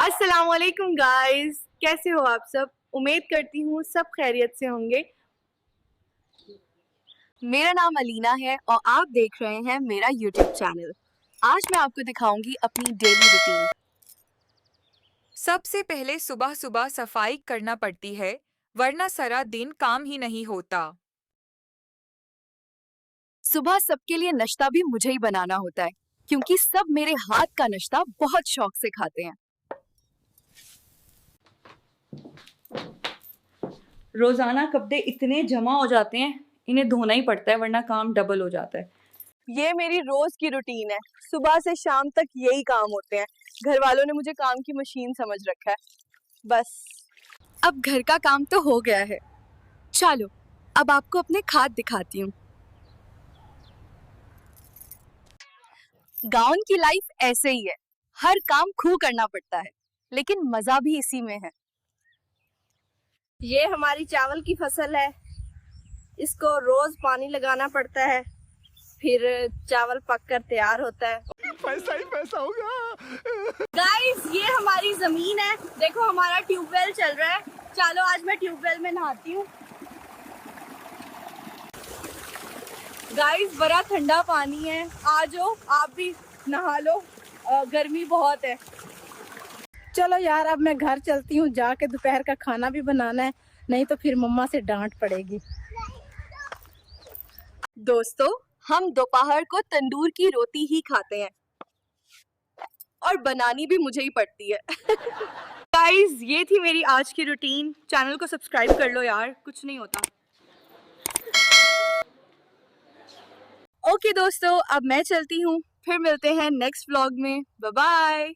अस्सलाम वालेकुम गाइस, कैसे हो आप सब। उम्मीद करती हूँ सब खैरियत से होंगे। मेरा नाम अलीना है और आप देख रहे हैं मेरा यूट्यूब चैनल। आज मैं आपको दिखाऊंगी अपनी डेली रूटीन। सबसे पहले सुबह सुबह सफाई करना पड़ती है, वरना सारा दिन काम ही नहीं होता। सुबह सबके लिए नाश्ता भी मुझे ही बनाना होता है, क्योंकि सब मेरे हाथ का नाश्ता बहुत शौक से खाते हैं। रोजाना कपड़े इतने जमा हो जाते हैं, इन्हें धोना ही पड़ता है वरना काम डबल हो जाता है। ये मेरी रोज की रूटीन है। सुबह से शाम तक यही काम होते हैं। घर वालों ने मुझे काम की मशीन समझ रखा है। बस अब घर का काम तो हो गया है। चलो अब आपको अपने खाद दिखाती हूँ। गांव की लाइफ ऐसे ही है, हर काम खूब करना पड़ता है, लेकिन मजा भी इसी में है। ये हमारी चावल की फसल है। इसको रोज पानी लगाना पड़ता है, फिर चावल पककर तैयार होता है। पैसा ही पैसा होगा। गाइस, ये हमारी जमीन है। देखो हमारा ट्यूबवेल चल रहा है। चलो आज मैं ट्यूबवेल में नहाती हूँ। गाइस, बड़ा ठंडा पानी है, आ जाओ आप भी नहा लो। गर्मी बहुत है। चलो यार, अब मैं घर चलती हूँ, जाके दोपहर का खाना भी बनाना है, नहीं तो फिर मम्मा से डांट पड़ेगी। दोस्तों, हम दोपहर को तंदूर की रोटी ही खाते हैं और बनानी भी मुझे ही पड़ती है। गाइस, ये थी मेरी आज की रूटीन। चैनल को सब्सक्राइब कर लो यार, कुछ नहीं होता। ओके दोस्तों, अब मैं चलती हूँ, फिर मिलते हैं नेक्स्ट व्लॉग में। Bye bye.